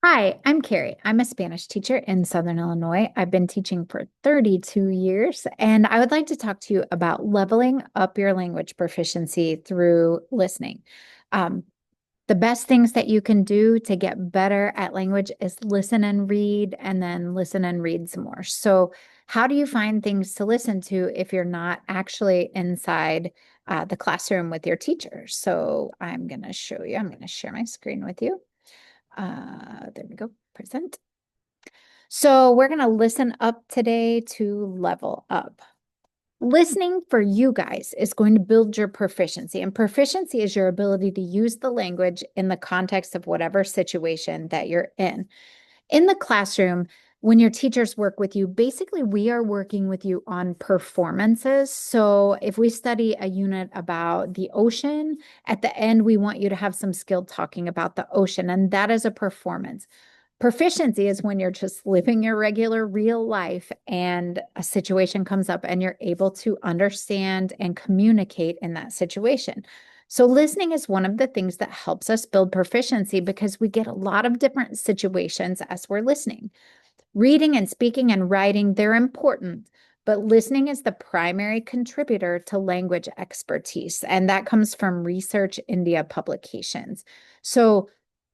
Hi, I'm Carrie. I'm a Spanish teacher in Southern Illinois. I've been teaching for 32 years, and I would like to talk to you about leveling up your language proficiency through listening. Um, the best things that you can do to get better at language is listen and read, and then listen and read some more. So, how do you find things to listen to if you're not actually inside the classroom with your teacher? So, I'm going to show you, I'm going to share my screen with you. There we go. Present. So we're going to listen up today to level up. Listening for you guys is going to build your proficiency, and proficiency is your ability to use the language in the context of whatever situation that you're in. In the classroom, when your teachers work with you, basically we are working with you on performances. So if we study a unit about the ocean, at the end, we want you to have some skill talking about the ocean, and that is a performance. Proficiency is when you're just living your regular real life and a situation comes up and you're able to understand and communicate in that situation. So, listening is one of the things that helps us build proficiency because we get a lot of different situations as we're listening. Reading and speaking and writing, they're important, but listening is the primary contributor to language expertise. And that comes from Research India publications. So,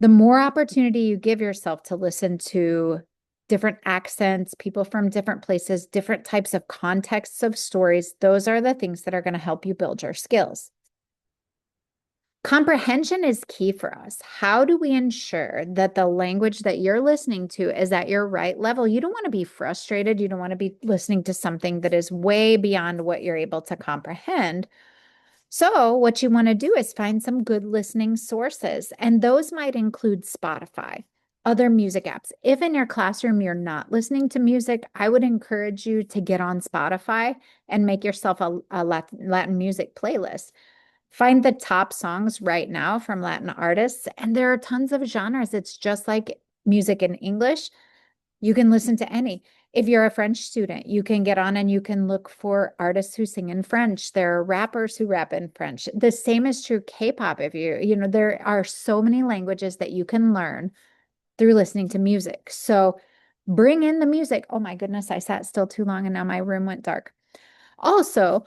the more opportunity you give yourself to listen to different accents, people from different places, different types of contexts of stories, those are the things that are going to help you build your skills. Comprehension is key for us. How do we ensure that the language that you're listening to is at your right level? You don't want to be frustrated. You don't want to be listening to something that is way beyond what you're able to comprehend. So, what you want to do is find some good listening sources, and those might include Spotify, other music apps. If in your classroom you're not listening to music, I would encourage you to get on Spotify and make yourself a Latin music playlist. Find the top songs right now from Latin artists, and there are tons of genres. It's just like music in English. You can listen to any. If you're a French student, you can get on and you can look for artists who sing in French. There are rappers who rap in French. The same is true K-pop. If there are so many languages that you can learn through listening to music. So bring in the music. Oh my goodness, I sat still too long and now my room went dark. Also,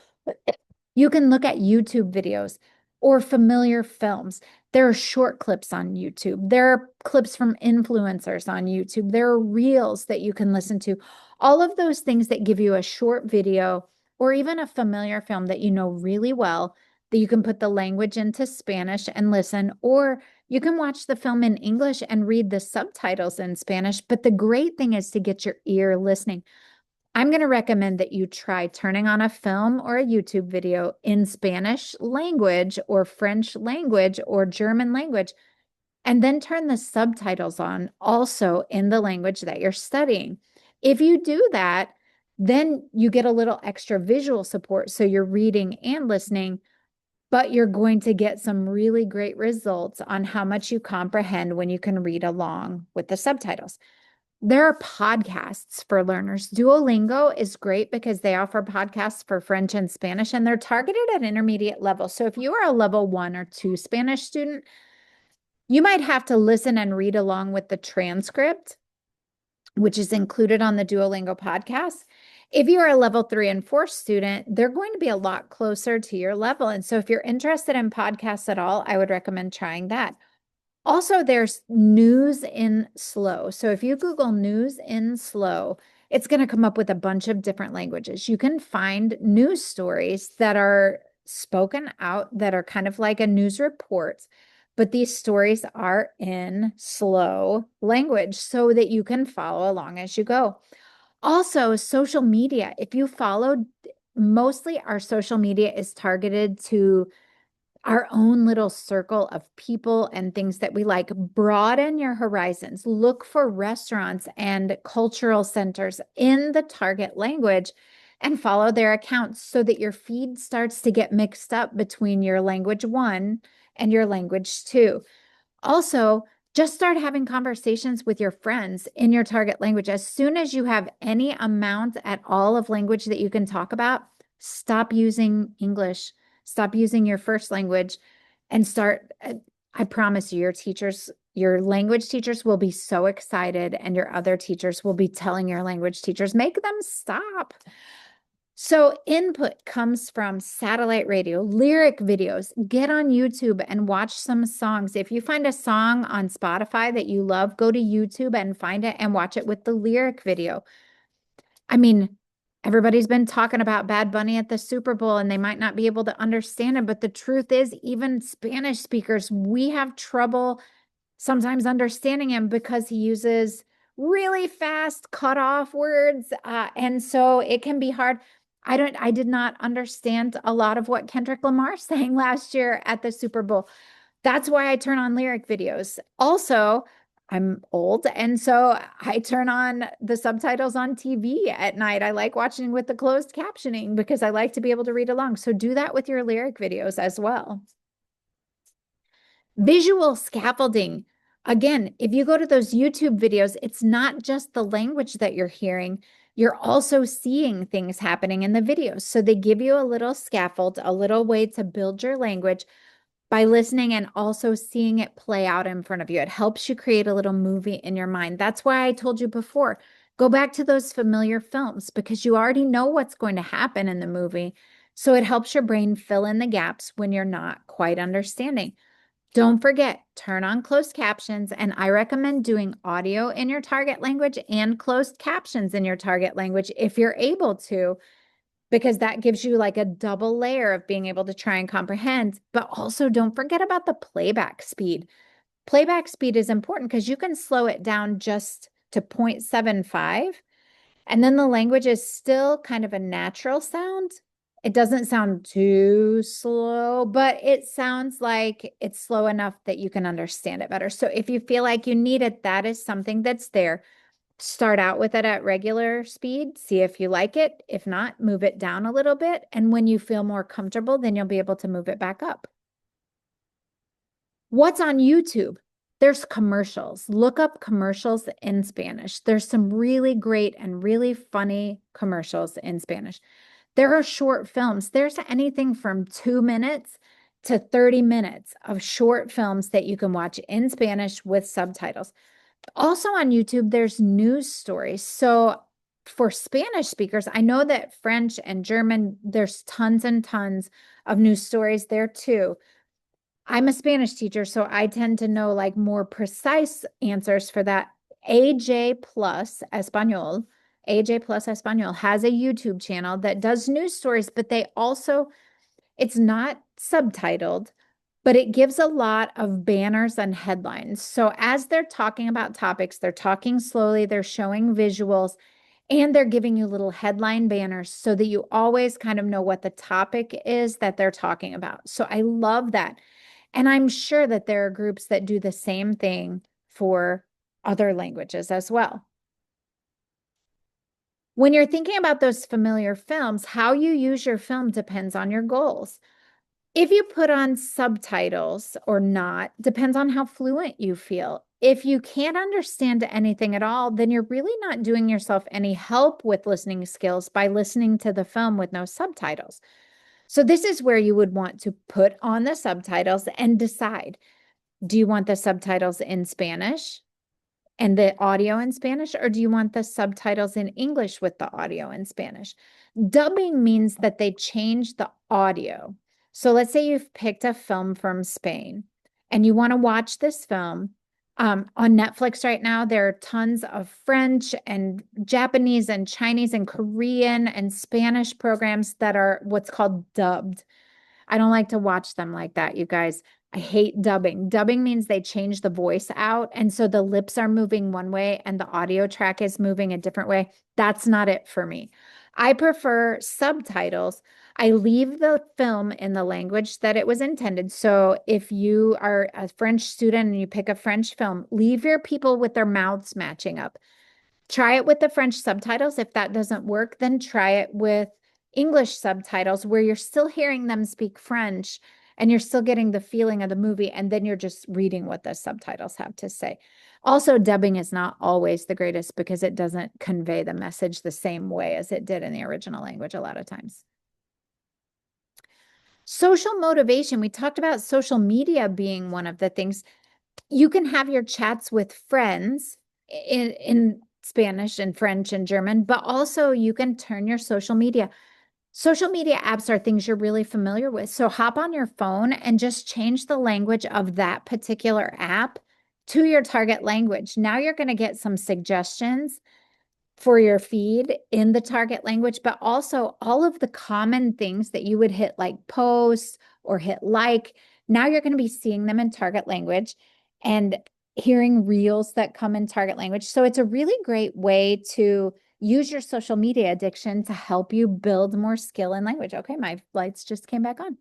you can look at YouTube videos or familiar films. There are short clips on YouTube. There are clips from influencers on YouTube. There are reels that you can listen to. All of those things that give you a short video or even a familiar film that you know really well, that you can put the language into Spanish and listen, or you can watch the film in English and read the subtitles in Spanish. But the great thing is to get your ear listening. I'm going to recommend that you try turning on a film or a YouTube video in Spanish language or French language or German language, and then turn the subtitles on also in the language that you're studying. If you do that, then you get a little extra visual support. So you're reading and listening, but you're going to get some really great results on how much you comprehend when you can read along with the subtitles. There are podcasts for learners. Duolingo is great because they offer podcasts for French and Spanish, and they're targeted at intermediate level. So if you are a level 1 or 2 Spanish student, you might have to listen and read along with the transcript, which is included on the Duolingo podcast. If you are a level 3 and 4 student, they're going to be a lot closer to your level. And so if you're interested in podcasts at all, I would recommend trying that. Also, there's news in slow. So if you Google news in slow, it's going to come up with a bunch of different languages. You can find news stories that are spoken out that are kind of like a news report, but these stories are in slow language so that you can follow along as you go. Also, social media. If you follow, mostly our social media is targeted to our own little circle of people and things that we like. Broaden your horizons. Look for restaurants and cultural centers in the target language and follow their accounts so that your feed starts to get mixed up between your language 1 and your language 2. Also, just start having conversations with your friends in your target language. As soon as you have any amount at all of language that you can talk about, stop using English, stop using your first language, and start. I promise you, your teachers, Your language teachers will be so excited, and your other teachers will be telling your language teachers, make them stop. So input comes from satellite radio, lyric videos. Get on YouTube and watch some songs. If you find a song on Spotify that you love, go to YouTube and find it and watch it with the lyric video. I mean, everybody's been talking about Bad Bunny at the Super Bowl and they might not be able to understand it, but the truth is, even Spanish speakers, we have trouble sometimes understanding him because he uses really fast cut off words. And so it can be hard. I did not understand a lot of what Kendrick Lamar sang last year at the Super Bowl. That's why I turn on lyric videos. Also, I'm old, and so I turn on the subtitles on TV at night. I like watching with the closed captioning because I like to be able to read along. So do that with your lyric videos as well. Visual scaffolding. Again, if you go to those YouTube videos, it's not just the language that you're hearing, you're also seeing things happening in the videos. So they give you a little scaffold, a little way to build your language by listening and also seeing it play out in front of you. It helps you create a little movie in your mind. That's why I told you before, go back to those familiar films because you already know what's going to happen in the movie. So it helps your brain fill in the gaps when you're not quite understanding. Don't forget, turn on closed captions, and I recommend doing audio in your target language and closed captions in your target language if you're able to, because that gives you like a double layer of being able to try and comprehend. But also, don't forget about the playback speed. Playback speed is important because you can slow it down just to 0.75, and then the language is still kind of a natural sound. It doesn't sound too slow, but it sounds like it's slow enough that you can understand it better. So if you feel like you need it, that is something that's there. Start out with it at regular speed, see if you like it. If not, move it down a little bit. And when you feel more comfortable, then you'll be able to move it back up. What's on YouTube? There's commercials. Look up commercials in Spanish. There's some really great and really funny commercials in Spanish. There are short films. There's anything from 2 minutes to 30 minutes of short films that you can watch in Spanish with subtitles. Also on YouTube, there's news stories. So for Spanish speakers, I know that French and German, there's tons and tons of news stories there too. I'm a Spanish teacher, so I tend to know like more precise answers for that. AJ Plus Espanol, AJ Plus Espanol has a YouTube channel that does news stories, but they also, it's not subtitled, but it gives a lot of banners and headlines. So as they're talking about topics, they're talking slowly, they're showing visuals, and they're giving you little headline banners so that you always kind of know what the topic is that they're talking about. So I love that. And I'm sure that there are groups that do the same thing for other languages as well. When you're thinking about those familiar films, how you use your film depends on your goals. If you put on subtitles or not, depends on how fluent you feel. If you can't understand anything at all, then you're really not doing yourself any help with listening skills by listening to the film with no subtitles. So this is where you would want to put on the subtitles and decide, do you want the subtitles in Spanish and the audio in Spanish, or do you want the subtitles in English with the audio in Spanish? Dubbing means that they change the audio. So let's say you've picked a film from Spain and you want to watch this film. On Netflix right now, there are tons of French and Japanese and Chinese and Korean and Spanish programs that are what's called dubbed. I don't like to watch them like that, you guys. I hate dubbing. Dubbing means they change the voice out. And so the lips are moving one way and the audio track is moving a different way. That's not it for me. I prefer subtitles. I leave the film in the language that it was intended. So if you are a French student and you pick a French film, leave your people with their mouths matching up. Try it with the French subtitles. If that doesn't work, then try it with English subtitles where you're still hearing them speak French and you're still getting the feeling of the movie, and then you're just reading what the subtitles have to say. Also, dubbing is not always the greatest because it doesn't convey the message the same way as it did in the original language a lot of times. Social motivation. We talked about social media being one of the things. You can have your chats with friends in Spanish and French and German, but also you can turn your social media. Social media apps are things you're really familiar with. So hop on your phone and just change the language of that particular app to your target language. Now you're going to get some suggestions for your feed in the target language, but also all of the common things that you would hit like posts or hit like. Now you're going to be seeing them in target language and hearing reels that come in target language. So it's a really great way to use your social media addiction to help you build more skill in language. Okay, my lights just came back on.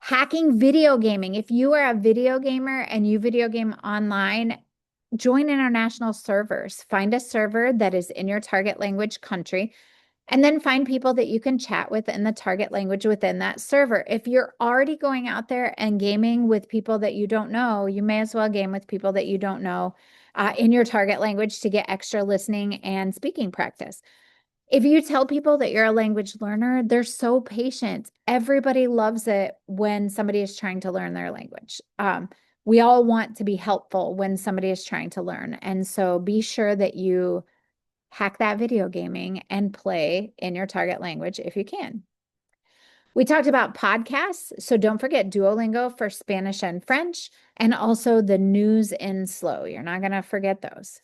Hacking video gaming. If you are a video gamer and you video game online, join international servers. Find a server that is in your target language country, and then find people that you can chat with in the target language within that server. If you're already going out there and gaming with people that you don't know, you may as well game with people that you don't know in your target language to get extra listening and speaking practice. If you tell people that you're a language learner, they're so patient. Everybody loves it when somebody is trying to learn their language. We all want to be helpful when somebody is trying to learn. And so be sure that you hack that video gaming and play in your target language if you can. We talked about podcasts. So don't forget Duolingo for Spanish and French, and also the news in slow. You're not going to forget those.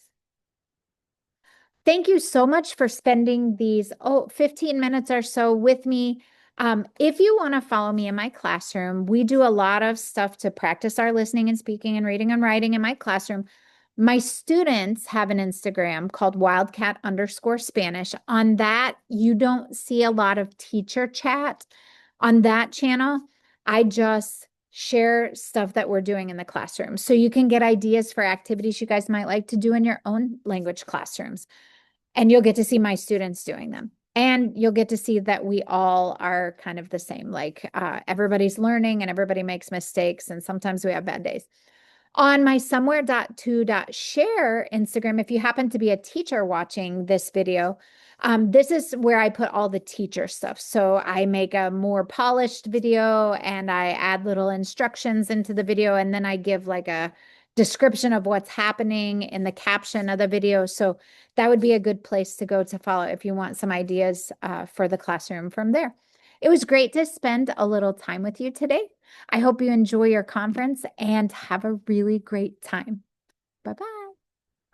Thank you so much for spending these 15 minutes or so with me. If you want to follow me in my classroom, we do a lot of stuff to practice our listening and speaking and reading and writing in my classroom. My students have an Instagram called Wildcat_Spanish. On that, you don't see a lot of teacher chat. On that channel, I just share stuff that we're doing in the classroom. So you can get ideas for activities you guys might like to do in your own language classrooms. And you'll get to see my students doing them. And you'll get to see that we all are kind of the same. Like everybody's learning and everybody makes mistakes. And sometimes we have bad days. On my somewhere.to.share Instagram, if you happen to be a teacher watching this video, this is where I put all the teacher stuff. So I make a more polished video and I add little instructions into the video. And then I give like a description of what's happening in the caption of the video. So that would be a good place to go to follow if you want some ideas for the classroom from there. It was great to spend a little time with you today. I hope you enjoy your conference and have a really great time. Bye-bye.